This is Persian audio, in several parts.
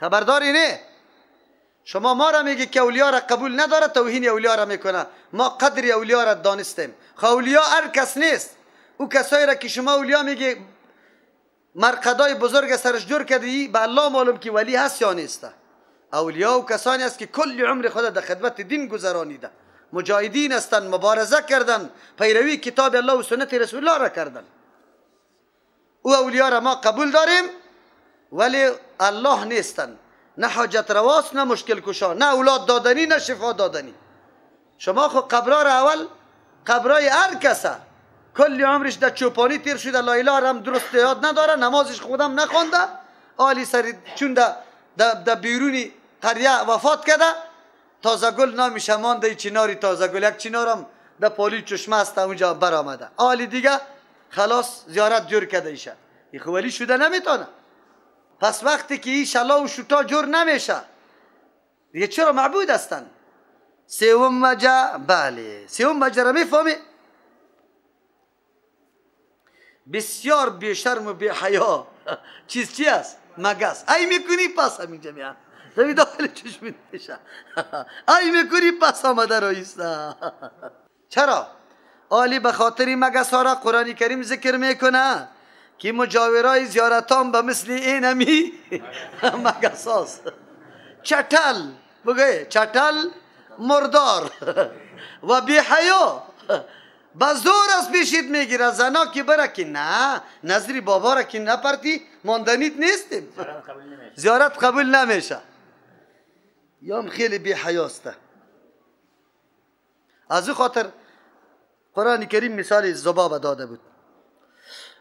خبرداری نه؟ شما ما را میگی که اولیا را قبول نداره، توهین اولیا را میکنه. ما قدر اولیا را دانستیم. اولیا هر کس نیست. او کسایی را که شما اولیا میگی مرقدای بزرگ سرش جور کردی، به الله معلوم که ولی هست یا نیست. اولیا و کسانی است که کل عمر خود در خدمت دین گذرانیده، مجاهدین هستند، مبارزه کردند، پیروی کتاب الله و سنت رسول الله را کردند. او اولیا را ما قبول داریم، ولی الله نیستند. نه حاجت رواست، نه مشکل کشا، نه اولاد دادنی، نه شفا دادنی. شما خو قبرا را اول قبرای هر کسه کل عمرش در چوپانی تیر شده، لا اله را هم درست یاد نداره، نمازش خودم نخونده، آلی سر چون در بیرونی قریه وفات کرده، تازه گل نامیشه مانده چناری تازه گل، یک چنارم در پالی چشمه است اونجا برآمده، آلی دیگه خلاص زیارت جور کرده ایشه. این ولی شده نمیتونه. پس وقتی که این شلا و شوتا جور نمیشه دیگه چرا معبود هستن؟ سوم مجه، بله سوم مجه را میفهمی؟ بسیار بیشرم و بیحیا چیز چی است؟ مگس. ای میکنی پس همین جمعیان دوی داخل چشمید میشه. ای میکنی پس آمده رایسته. چرا؟ آلی به خاطر مگس ها را قرآن کریم ذکر میکنه که مجاورای زیارتان به مثل این همی مگس هاست. چتل بگه چتل مردار و بیحیا با زور از پیشید میگیره. زنا که بره که نه نظری بابا را که نپرتی ماندنیت نیستیم، زیارت قبول نمیشه. یا خیلی بی حیاسته. از او خاطر قرآن کریم مثال ذباب داده بود.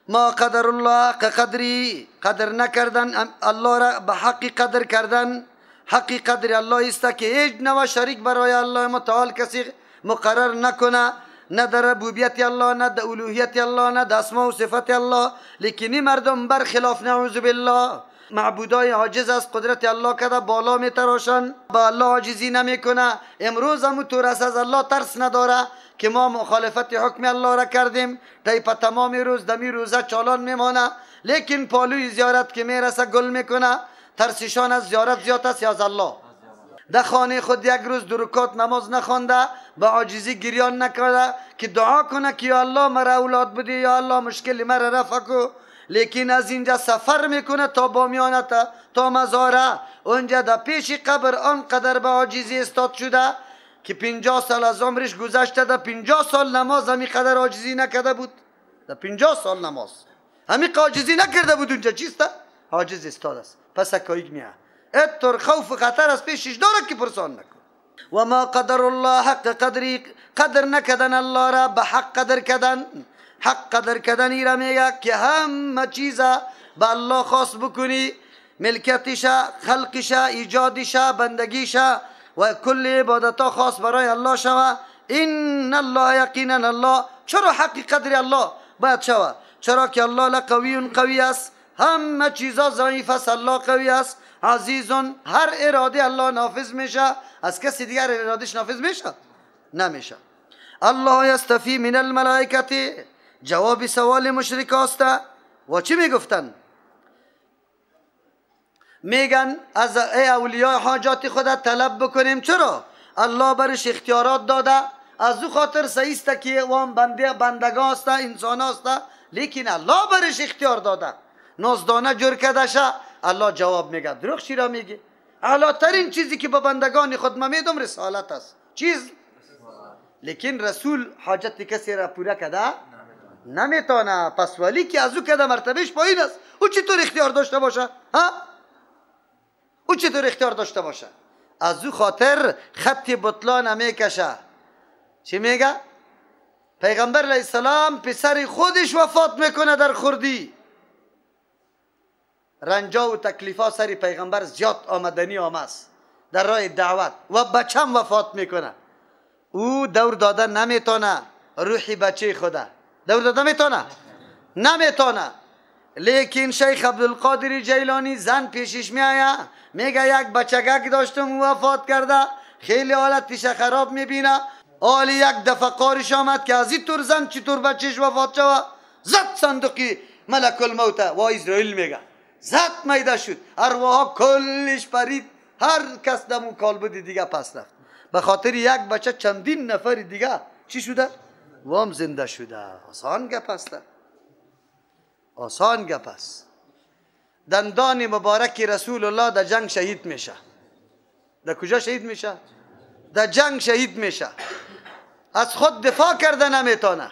ما قدر الله قدری، قدر نکردن الله را به حقی قدر کردن. حقی قدر الله است که هیچ نوع شریک برای الله متعال کسی مقرر نکنه، نه در ربوبیت الله، نه در الوهیت الله، نه در اسماء و صفات الله. لیکن این مردم برخلاف نعوذ بالله معبودای عاجز از قدرت الله کده بالا میتراشن، با الله عاجزی نمیکنه. امروز هم تو رس از الله ترس نداره که ما مخالفت حکم الله را کردیم، طیب تمام روز دمی روزه چالان میمانه، لیکن پالوی زیارت که میرسه گل میکنه. ترسشان از زیارت زیاد است یا از الله؟ در خانه خود یک روز دو رکعت نماز نخوانده، با عاجزی گریان نکرده که دعا کنه که یا الله مرا اولاد بده، یا الله مشکل مرا رفع کو. لیکن از اینجا سفر میکنه تا بامیانه تا مزاره، اونجا در پیش قبر آنقدر به عاجزی استاد شده که 50 سال از عمرش گذشته، در 50 سال نماز همی قدر عاجزی نکرده بود. در 50 سال نماز همی عاجزی نکرده بود. اونجا چیسته؟ عاجز استاد است. پس اکایک میه اتر خوف خطر از پیشش داره که پرسان نکن. و ما قدر الله حق قدری، قدر نکدن الله را به حق قدر کدن. حق قدر کدن ای را میگه که همه چیزا به الله خاص بکنی، ملکتش، خلقش، ایجادش، بندگیش و کل عبادتا خاص برای الله شوه. این الله یقینا الله. چرا حق قدر الله باید شوه؟ چرا که الله لقوی قوی است، همه چیزا ضعیف است، الله قوی است. عزیزون، هر اراده الله نافذ میشه، از کسی دیگر ارادش نافذ میشه؟ نمیشه. الله یستفی من الملائکه، جواب سوال مشرک است. و چی میگفتن؟ میگن از ای اولیاء حاجات خود طلب بکنیم. چرا؟ الله برش اختیارات داده، از او خاطر صحیح است که وام بندگان است، انسان است، لیکن الله برش اختیار داده. نازدانه جور کرده شه، الله جواب میگه. دروغ چی را میگه؟ اعلی ترین چیزی که به بندگان خود ما میدم رسالت است. چیز؟ لیکن رسول حاجت کسی را پورا کرده نمیتونه. پس ولی که از او کده مرتبهش پایین است، او چطور اختیار داشته باشه؟ ها؟ او چطور اختیار داشته باشه؟ از او خاطر خط بطلان میکشه. چی میگه؟ پیغمبر علیه السلام پسر خودش وفات میکنه در خردی. رنجا و تکلیفا سری پیغمبر زیاد آمدنی آمست در راه دعوت و بچم وفات میکنه. او دور داده نمیتونه روحی بچه خوده دور داده میتونه؟ نمیتونه. لیکن شیخ عبدالقادر جیلانی زن پیشش میآیه، میگه یک بچگک داشتم وفات کرده، خیلی حالتش خراب میبینه. حالی یک دفعه قارش آمد که از این طور زن چطور بچهش وفات شوه، زد صندوقی ملک الموت. و اسرائیل میگه زد میده شد، ارواح کلش پرید، هر کس دمون کالبد دیگه پس رفت. به خاطر یک بچه چندین نفر دیگه چی شده؟ وام زنده شده. آسان گپ است، آسان گپ است. دندان مبارک رسول الله در جنگ شهید میشه. در کجا شهید میشه؟ در جنگ شهید میشه. از خود دفاع کرده نمیتونه،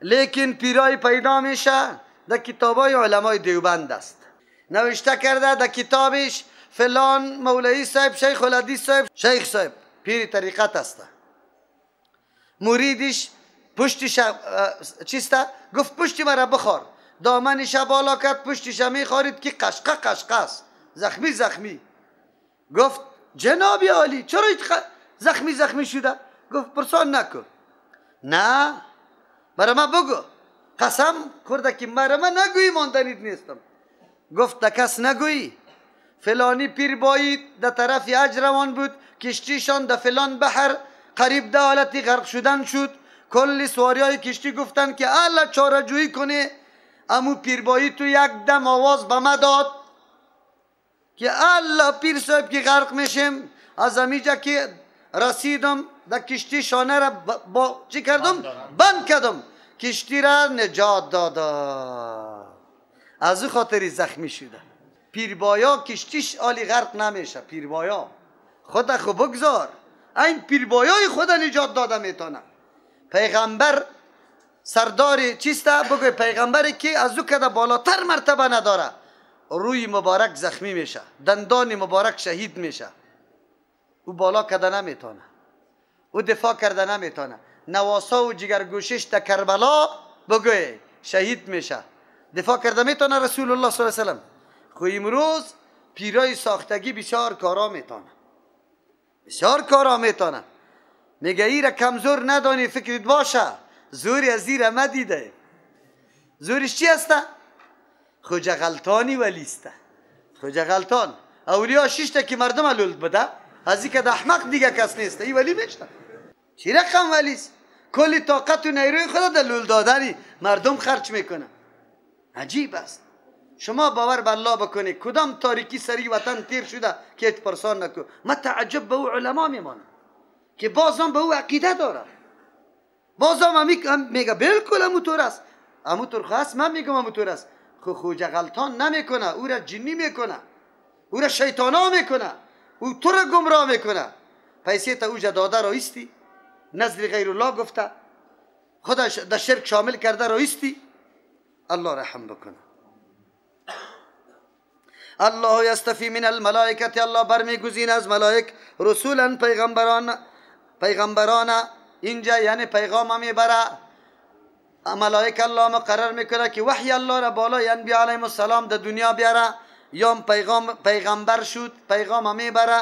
لیکن پیرای پیدا میشه. در کتابای علمای دیوبند است، نوشته کرده در کتابش فلان مولوی صاحب، شیخ الحدیث صاحب، شیخ صاحب پیر طریقت است، مریدش پشتش چیسته، گفت پشتی مرا بخور، دامنش بالا کرد، پشتش میخورید که قشقه قشقه است، زخمی زخمی. گفت جناب عالی چرا زخمی زخمی شده؟ گفت پرسان نکن. نه برای من بگو، قسم کرده که برای من نگویی ماندنید نیستم. گفت تا کس نگویی. فلانی پیر بایید در طرف حج روان بود، کشتیشان در فلان بحر قریب در حالتی غرق شدن شد. کل سواری های کشتی گفتن که الله چاره جویی کنه. امو پیر بایی تو یک دم آواز به من داد که الله پیر صاحب که غرق میشم. از امیجا که رسیدم در کشتی شانه را با چی کردم؟ بند کردم، کشتی را نجات دادا. از او خاطری زخمی شده. پیربایا کشتیش آلی غرق نمیشه. پیربایا خدا خو بگذار، این پیربایای خدا نجات داده میتونه. پیغمبر سردار چیسته؟ بگوی پیغمبری که از او کده بالاتر مرتبه نداره، روی مبارک زخمی میشه، دندان مبارک شهید میشه. او بالا کده نمیتونه، او دفاع کرده نمیتونه. نواسا و جگرگوشش در کربلا بگوی شهید میشه، دفاع کرده میتونه رسول الله صلی الله علیه وسلم. خو امروز پیرای ساختگی بسیار کارا میتونه، بسیار کارا میتونه. میگه ای را کمزور ندانی، فکرت باشه زوری از زیر مدیده. زورش چی هسته؟ خوجه غلطانی ولیسته. خوجه غلطان اولیا شیشته که مردم لولد بده، از این که ده احمق دیگه کس نیسته. ای ولی میشه چی رقم ولیست؟ کلی طاقت و نیروی خود در لول دادنی مردم خرچ میکنه. عجیب است. شما باور به الله بکنید کدام تاریکی سری وطن تیر شده که ایت پرسان نکن. من تعجب به او علما میمانم که بازم به او عقیده داره. بازم میگه بالکل همونطور است، همونطور خاص من میگم همونطور است. خوجه غلطان نمیکنه، او را جنی میکنه، او را شیطانا میکنه، او تو را گمراه میکنه. پیسه تا اوجا داده رایستی، نظر غیر الله گفته، خودش در شرک شامل کرده رایستی. الله رحم بکنه. الله یستفی من الملائکت، الله برمیگزین از ملائک رسولا پیغمبران. اینجا یعنی پیغام میبره. ملائک الله مقرر میکنه که وحی الله را بالا انبیا علیهم السلام در دنیا بیاره. یا پیغمبر شد پیغام میبره.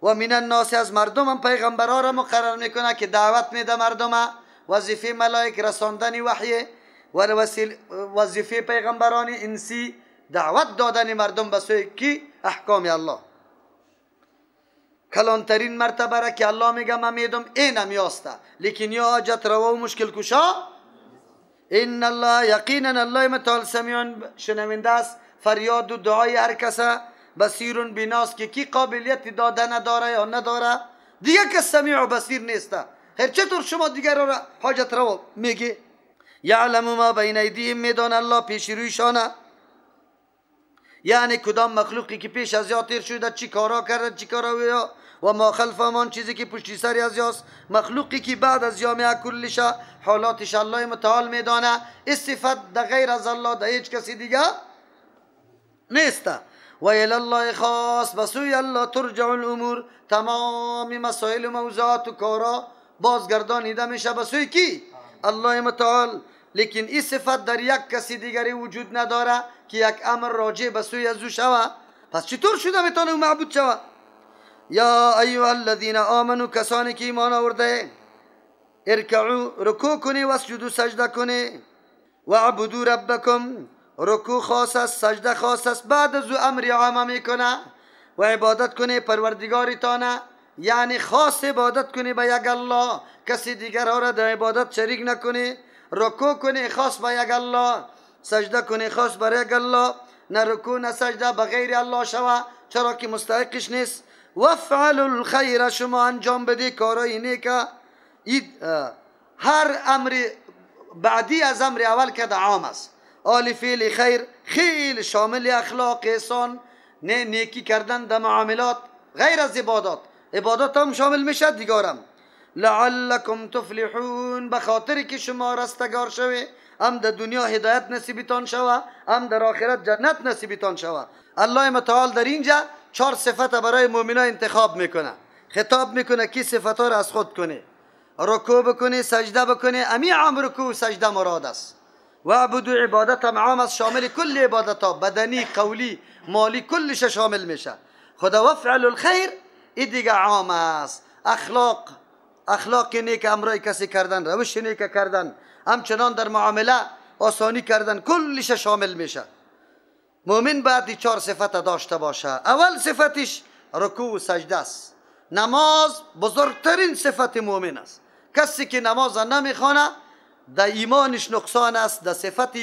و من الناس، از مردم هم پیغمبرها را مقرر میکنه که دعوت میده مردم. وظیفه ملائک رساندن وحی و وظیفه پیغمبران انسی دعوت دادن مردم به سوی کی؟ احکام الله. کلانترین مرتبه را که الله میگه من میدم اینم یاسته، لیکن یا حاجت روا و مشکل کشا. ان الله، یقینا الله متعال سمیعون، شنونده است فریاد و دعای هر کسه، بصیر بیناست که کی قابلیت داده نداره یا نداره. دیگه که سمیع و بصیر نیسته. خیر چطور شما دیگر را حاجت روا میگی؟ یعلم ما بین ایدیهم، میدان الله پیش رویشانه، یعنی کدام مخلوقی که پیش از یا تیر شده چی کارا کرده چی کارا ویا، و ما خلفمان چیزی که پشتی سری از یاست، مخلوقی که بعد از یامه کلش حالاتش الله متعال میدانه. صفت در غیر از الله در هیچ کسی دیگه نیسته. و الی الله خاص، بسوی الله ترجع الامور، تمام مسائل و موضوعات و کارا بازگردانیده میشه بسوی کی؟ الله متعال. لیکن این صفت در یک کسی دیگری وجود نداره که یک امر راجع به سوی از او شود. پس چطور شده میتونه او معبود شود؟ یا ایها الذین آمنوا، کسانی که ایمان آورده، ارکعوا، رکوع کنی، واسجدوا، سجده کنی، و اعبدوا ربکم، رکوع خاص است سجده خاص است. بعد از او امر عامه میکنه و عبادت کنی پروردگارتانه، یعنی خاص عبادت کنی به یک الله، کسی دیگر را در عبادت شریک نکنی. رکوع کنی خاص به یک الله، سجده کنی خاص بر یک الله، نه رکوع نه سجده به غیر الله شوه، چرا که مستحقش نیست. وفعلوا الخیر، شما انجام بده کارای نیکه. هر امر بعدی از امر اول که عام است. آل فعل خیر خیلی شامل اخلاق احسان نیکی کردن در معاملات غیر از عبادات. عبادات هم شامل میشه دیگرم. لعلکم تفلحون، بخاطر که شما رستگار شوه، هم در دنیا هدایت نصیبتان شوه، هم در آخرت جنت نصیبتان شوه. الله متعال در اینجا 4 صفت برای مؤمنان انتخاب میکنه، خطاب میکنه که صفتها را از خود کنه. رکوع بکنه، سجده بکنه، امی عام رکوع سجده مراد است. و عبدو عبادت هم عام است، شامل کل عبادت ها، بدنی، قولی، مالی، کلش شامل میشه. خدا وفعل الخیر این دیگه عام است. اخلاق نیک امرای کسی کردن، روش نیک کردن، همچنان در معامله آسانی کردن، کلش شامل میشه. مؤمن باید 4 صفت داشته باشه. اول صفتش رکوع و سجده است. نماز بزرگترین صفت مؤمن است. کسی که نماز نمیخوانه در ایمانش نقصان است، در صفت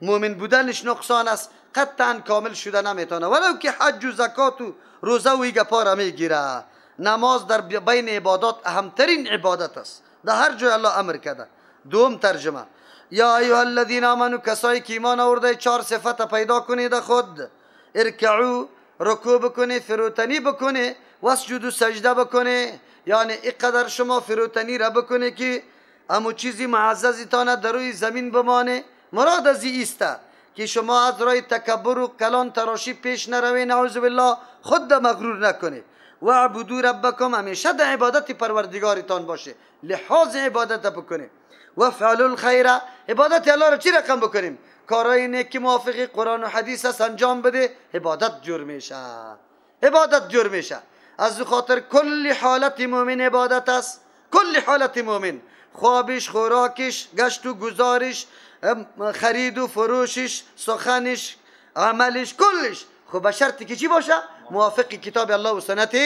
مؤمن بودنش نقصان است، قطعا کامل شده نمیتونه، ولو که حج و زکات و روزه و ایگه را میگیره. نماز در بین عبادات اهمترین عبادت است، در هر جای الله امر کرده. دوم ترجمه، یا ایها الذین آمنوا، کسایی که ایمان آورده 4 صفت پیدا کنید خود. ارکعو، رکوع بکنه، فروتنی بکنه، واسجدو، سجده بکنه. یعنی اینقدر شما فروتنی را بکنه که امو چیزی معززی تانه در روی زمین بمانه. مراد از ایسته که شما از رای تکبر و کلان تراشی پیش نروی، نعوذ بالله، خود مغرور نکنه. و عبدو ربکم، همیشه در عبادت پروردگارتان باشه، لحاظ عبادت بکنه. و فعل الخیر، عبادت الله را چی رقم بکنیم؟ کارهای نیکی موافق قرآن و حدیث است انجام بده، عبادت جور میشه. عبادت جور میشه. از خاطر کل حالت مؤمن عبادت است. کل حالت مؤمن، خوابش، خوراکش، گشت و گزارش، خرید و فروشش، سخنش، عملش، کلش خب به شرطی که چی باشه؟ موافق کتاب الله و سنت.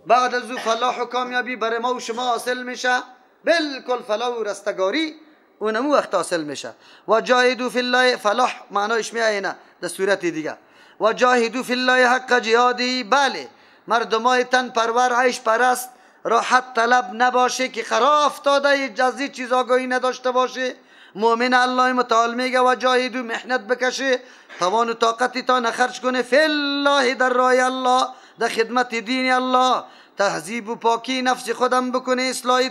بعد از او فلاح و کامیابی برای ما و شما حاصل میشه. بالکل فلاح و رستگاری اونمو وقت حاصل میشه. و جاهدوا فی الله، فلاح معنایش میایینه در صورت دیگه. و جاهدوا فی الله حق جهادی، بله مردمای تن پرور، عیش پرست، راحت طلب نباشه که خراب افتاده جزی چیز آگاهی نداشته باشه. مؤمن الله متعال میگه و جاهدوا، محنت بکشه، توان و طاقتی تا نخرج کنه، فی الله، در راه الله، در خدمت دین الله، تهذیب و پاکی نفس خودم بکنه، اصلاح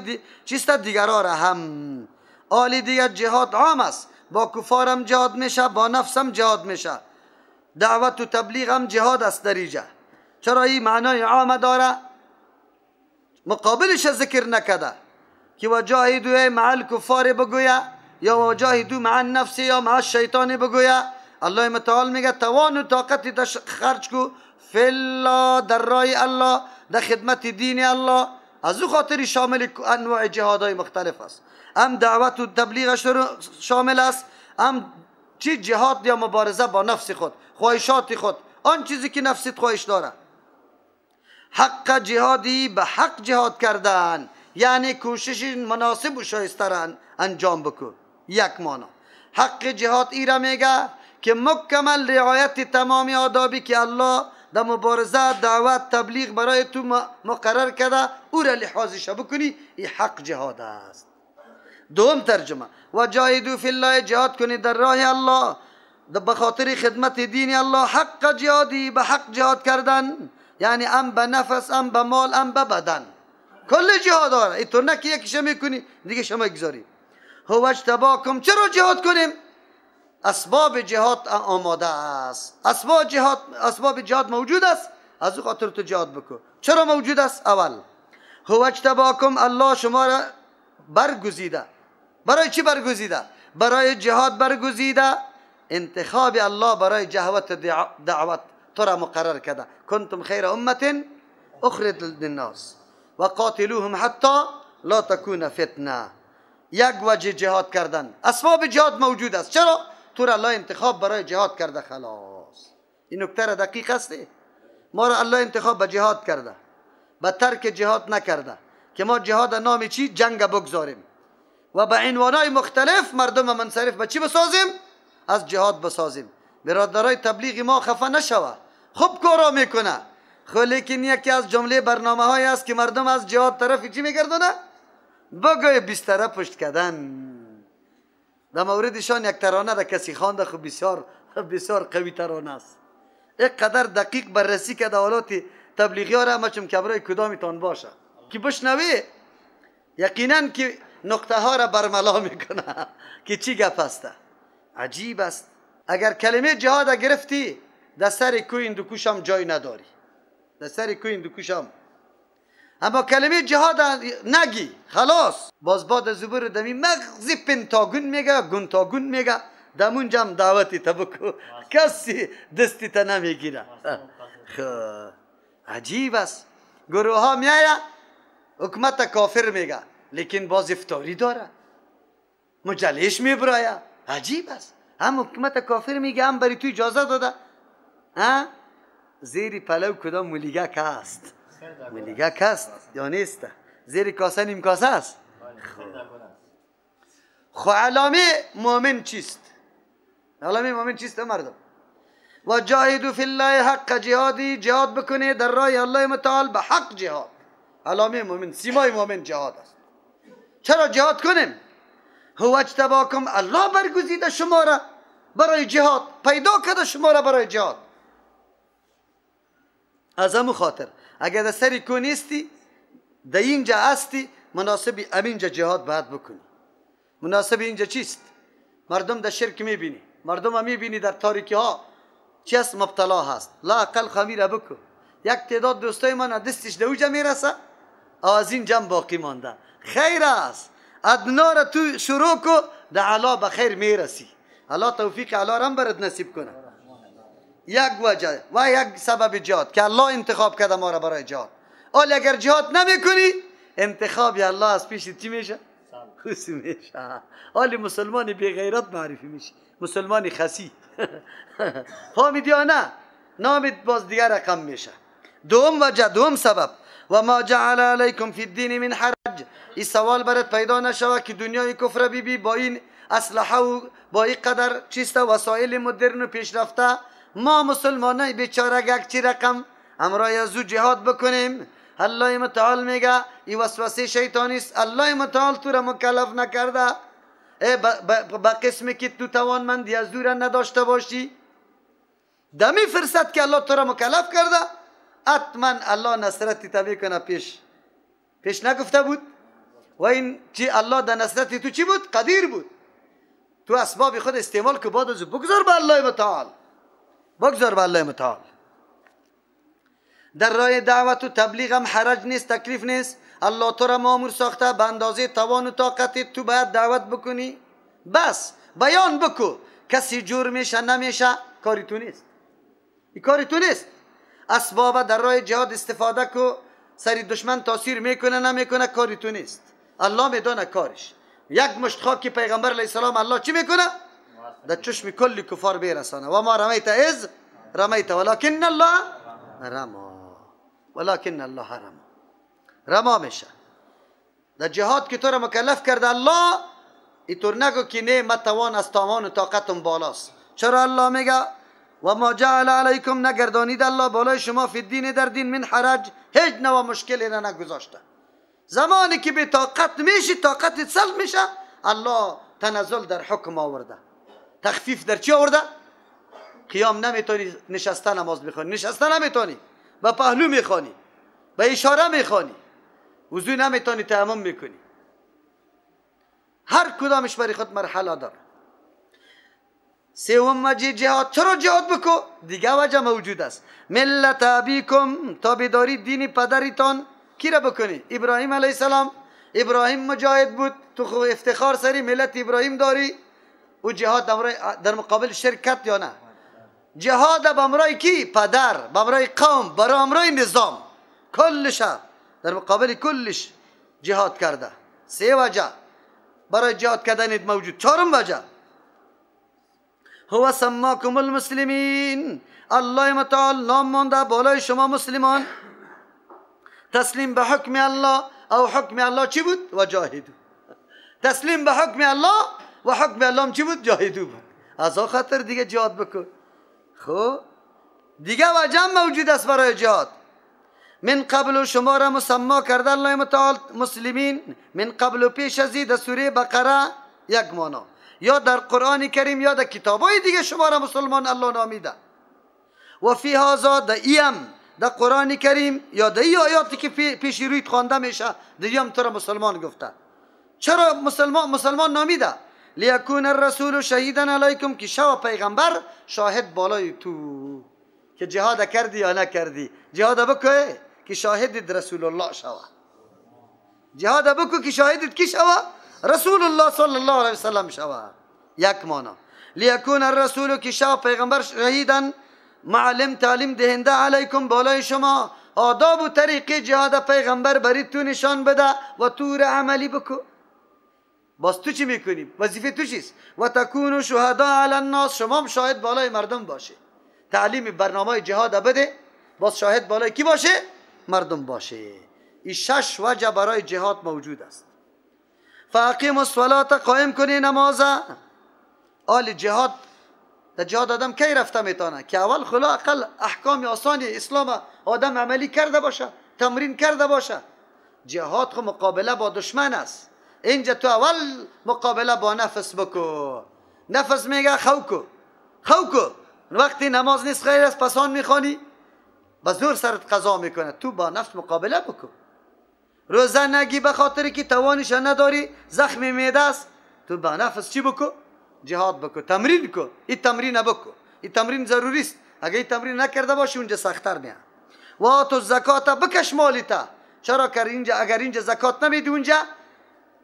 چیست دیگرها را هم. آلی دیگر جهاد عام است، با کفارم جهاد میشه، با نفسم جهاد میشه. دعوت و تبلیغ هم جهاد است در اینجا. چرا این معنای عام داره؟ مقابلش ذکر نکده که وجاهدوا مع الکفار بگویا، یا وجاهدوا مع النفس، یا مع الشیطان بگویا. الله متعال میگه توان و طاقتی خرج کو فی الله، در راه الله، در خدمت دین الله. از او خاطر شامل انواع جهادهای مختلف است. هم دعوت و تبلیغ شامل است، هم چی جهاد یا مبارزه با نفس خود، خواهشات خود، آن چیزی که نفست خواهش داره. حق جهادی، به حق جهاد کردن، یعنی کوشش مناسب و شایسته را انجام بکن. یک معنی حق جهاد ای را میگه که مکمل رعایت تمام آدابی که الله در مبارزه، دعوت، تبلیغ برای تو مقرر کرده او را لحاظش بکنی، این حق جهاد است. دوم ترجمه، و جاهدوا فی الله، جهاد کنی در راه الله به خاطر خدمت دین الله. حق جهادی، به حق جهاد کردن، یعنی ام به نفس، ام به مال، ام به بدن، کل جهاد داره. اینطور نه که یکیش میکنی دیگه شما گذاری. هو اجتباکم، چرا جهاد کنیم؟ اسباب جهاد آماده است، اسباب جهاد موجود است، از او خاطر تو جهاد بکن. چرا موجود است؟ اول هو اجتباکم، الله شما را برگزیده. برای چی برگزیده؟ برای جهاد برگزیده. انتخاب الله برای جهوت دعوت تو را مقرر کرده. کنتم خیر امت اخرجت للناس و قاتلوهم حتی لا تکون فتنه. یک وجه جهاد کردن، اسباب جهاد موجود است. چرا؟ تو را الله انتخاب برای جهاد کرده. خلاص این نکته را دقیق است. ما را الله انتخاب به جهاد کرده، به ترک جهاد نکرده که ما جهاد نام چی؟ جنگ بگذاریم و به عنوانای مختلف مردم منصرف به چی بسازیم؟ از جهاد بسازیم. برادرای تبلیغ ما خفه نشوه، خوب کارا میکنه، خب لیکن یکی از جمله برنامه های است که مردم از جهاد طرفی چی میگردونه؟ بگوی بستره پشت کردن. در موردشان یک ترانه را کسی خوانده، خب بسیار قوی ترانه است. یک قدر دقیق بررسی کرده حالات تبلیغی ها را، اما چون کبرای کدامیتان باشه که بشنوی یقینا که نقطه ها را برملا میکنه که چی گپ است. عجیب است. اگر کلمه جهاد گرفتی در سر کوی هندوکوش هم جای نداری، در سر کوی هندوکوش هم، اما کلمه جهاد نگی خلاص باز باد زبور دمی مغزی پنتاگون میگه، گونتاگون میگه، دمون جم دعوتی تبکو کسی دستی تا نمیگیره. عجیب است. گروه ها میایه حکمت کافر میگه لیکن باز افطاری داره، مجلش میبرایه. عجیب است. هم حکمت کافر میگه هم بری تو اجازه داده. زیری پلو کدام مولیگک هست؟ مولیگک هست یا نیست؟ زیر کاسه نیم کاسه است. خو علامه مؤمن چیست؟ علامه مؤمن چیست مردم؟ و جاهدوا فی الله حق جهادی، جهاد بکنه در راه الله متعال به حق جهاد. علامه مؤمن، سیمای مؤمن جهاد است. چرا جهاد کنیم؟ هو اجتباکم، الله برگزیده شما را برای جهاد، پیدا کرده شما را برای جهاد. از همون خاطر اگر در سری کو نیستی، در اینجا هستی، مناسب همینجا جهاد باید بکنی. مناسب اینجا چیست؟ مردم در شرک میبینی، مردم هم میبینی در تاریکی ها چی است مبتلا هست. لا اقل خمیره بکن. یک تعداد دوستای من دستش در اوجا میرسه، از این جمع باقی مانده. خیر است، ادنا را تو شروع کو، در علا بخیر میرسی. الله توفیق علا را هم برد نصیب کنه. یک وجه و یک سبب جهاد که الله انتخاب کرده ما را برای جهاد. ولی اگر جهاد نمیکنی، انتخاب الله از پیش چی میشه؟ خوش میشه. ولی مسلمانی بی غیرت معرفی میشه، مسلمانی خسی. فهمیدی یا نه؟ نامت باز دیگر رقم میشه. دوم وجه، دوم سبب، و ما جعل علیکم فی الدین من حرج. این سوال برات پیدا نشوه که دنیای کفر بی با این اسلحه و با این قدر چیست وسایل مدرن و پیشرفته، ما مسلمانای بیچاره یک چی رقم امرای از او جهاد بکنیم. الله متعال میگه این وسوسه شیطانی است. الله متعال تو را مکلف نکرده با قسمی که تو توانمندی از او را نداشته باشی. دمی فرصت که الله تو را مکلف کرده، حتما الله نصرتی تا کنه. پیش نگفته بود؟ و این چی الله در نصرتی تو چی بود؟ قدیر بود. تو اسباب خود استعمال که بعد از بگذار به الله متعال، بگذار به الله متعال. در راه دعوت و تبلیغ هم حرج نیست، تکلیف نیست. الله تو را مامور ساخته، به اندازه توان و طاقت تو باید دعوت بکنی. بس بیان بکو. کسی جور میشه نمیشه کاری تو نیست، این کاری تو نیست. اسباب در راه جهاد استفاده کو، سری دشمن تاثیر میکنه نمیکنه کاری تو نیست. الله میدونه کارش. یک مشت خاک پیغمبر علیه السلام الله چی میکنه؟ در چشم کلی کفار بیرسانه. و ما رمیت از رمیت ولکن الله رما، ولکن الله رما میشه. در جهاد که تو را مکلف کرده الله، اینطور نگو که نه من توان از توان و طاقتم بالاست. چرا الله میگه و ما جعل علیکم، نگردانید الله بالای شما فی الدین در دین من حرج، هیچ نوع مشکلی را نگذاشته. زمانی که به طاقت میشی، طاقتت سلب میشه، الله تنزل در حکم آورده، تخفیف در چی آورده؟ قیام نمیتونی نشسته نماز بخوانی، نشسته نمیتونی، با پهلو میخوانی، با اشاره میخوانی، وضو نمیتونی تیمم میکنی. هر کدامش برای خود مرحله داره. سوم وجه جهاد. چرا جهاد بکو؟ دیگه وجه موجود است. ملت ابیکم، تابعداری دین پدریتان کی را بکنی؟ ابراهیم علیه السلام. ابراهیم مجاهد بود، تو خو افتخار سری ملت ابراهیم داری. او جهاد در مقابل شرکت یا نه؟ جهاد با امرای کی؟ پدر، با امرای قوم، برای امرای نظام، کلش در مقابل کلش جهاد کرده. سه وجه برای جهاد کردن موجود. چهارم وجه، هو سماکم المسلمین، الله متعال نام مانده بالای شما مسلمان. تسلیم به حکم الله، او حکم الله چی بود؟ و جاهدو. تسلیم به حکم الله و حکم الله چی بود؟ جاهدو بود. از آن خاطر دیگه جهاد بکن. خب دیگه وجه موجود است برای جهاد. من قبل شما را مسما کرده الله متعال مسلمین، من قبل پیش از در سوره بقره یک مانا، یا در قرآن کریم یا در کتابای دیگه شما را مسلمان الله نامیده. و فی هذا در ایم در قرآن کریم یا در ای آیاتی که پیش رویت خوانده میشه دریم تو را مسلمان گفته. چرا مسلمان نامیده؟ لیکون الرسول شهیدا علیکم، که شو پیغمبر شاهد بالای تو که جهاد کردی یا نکردی. جهاد بکو که شاهدت رسول الله شوه. جهاد بکو که شاهدت کی شوه؟ رسول الله صلی الله علیه وسلم شوه. یک مانا لیکون الرسول، که شو پیغمبر شهیدا معلم تعلیم دهنده علیکم بالای شما، آداب و طریقه جهاد پیغمبر برای تو نشان بده و تو را عملی بکو. باز تو چی میکنی؟ وظیفه تو چیست؟ و تکونو شهدا علی الناس، شما هم شاهد بالای مردم باشه. تعلیم برنامه جهاد بده، باز شاهد بالای کی باشه؟ مردم باشه. این 6 وجه برای جهاد موجود است. فاقیم الصلاة، قائم کنی نماز. آل جهاد در جهاد آدم کی رفته میتونه؟ که اول خلا اقل احکام آسانی اسلام آدم عملی کرده باشه، تمرین کرده باشه. جهاد خو مقابله با دشمن است. اینجا تو اول مقابله با نفس بکو. نفس میگه خوکو وقتی نماز نیست خیر است پسان میخوانی با زور سرت قضا میکنه. تو با نفس مقابله بکو. روزه نگی به خاطر که توانش نداری، زخم معده است، تو با نفس چی بکو؟ جهاد بکو، تمرین کو. این تمرین بکو، این تمرین ضروری است. اگه این تمرین نکرده باشی اونجا سخت‌تر میاد. و تو زکات بکش مالیتا. چرا که اینجا اگر اینجا زکات نمیدی اونجا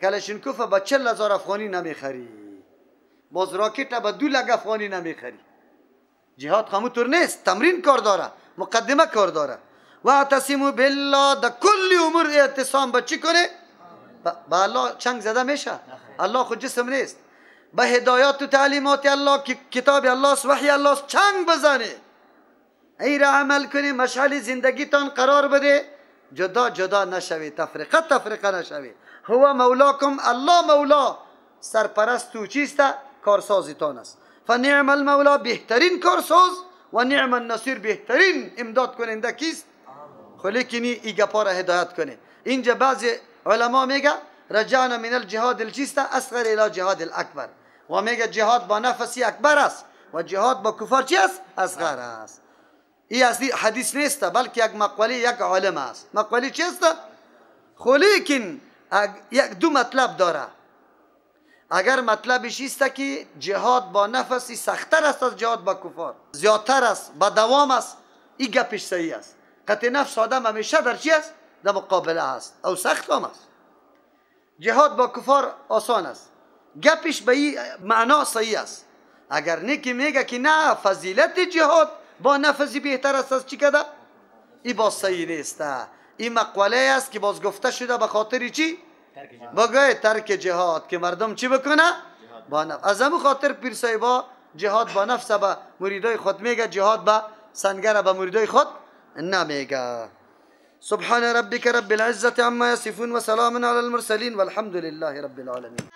کلاشینکوف با 40,000 افغانی نمیخری، باز راکت با 2 لک افغانی نمیخری. جهاد همونطور نیست، تمرین کار داره، مقدمه کار داره. و اعتصموا بالله، در کل امور اعتصام با چی کنه؟ با الله چنگ زده میشه. الله خود جسم نیست. به هدایات و تعلیمات الله، کتاب الله است، وحی الله است، چنگ بزنه. ای را عمل کنی، مشعل زندگیتان قرار بده، جدا جدا نشوی، تفرقه نشوی. هو مولاکم، الله مولا سرپرست تو چیست؟ کارسازیتان است. فنعم المولا، بهترین کارساز، و نعم النصیر، بهترین امداد کننده کیست؟ خلیکنی ای گپا را هدایت کنه. اینجا بعضی علما میگه رجعنا من الجهاد الچیست اصغر الى جهاد الاکبر، و میگه جهاد با نفسی اکبر است و جهاد با کفار چی است؟ اصغر است. این اصلی حدیث نیست بلکه یک مقوله یک عالم است. مقوله چیست؟ خلیکن یک 2 مطلب داره. اگر مطلبش است که جهاد با نفسی سخت‌تر است از جهاد با کفار، زیادتر است، با دوام است، این گپش صحیح است. قتل نفس آدم همیشه در چی است؟ در مقابله است او سخت هم است. جهاد با کفار آسان است، گپش به این معنا صحیح است. اگر نیکی میگه که نه فضیلت جهاد با نفسی بهتر است از چی کده، این باز صحیح نیست. این مقوله است که باز گفته شده به خاطر چی؟ بگوی ترک جهاد، که مردم چی بکنه؟ با نفس. از همون خاطر پیر صاحبا جهاد با نفس به مریدای خود میگه، جهاد با سنگر به مریدای خود نمیگه. سبحان ربك رب العزة عما يصفون وسلام على المرسلين والحمد لله رب العالمين.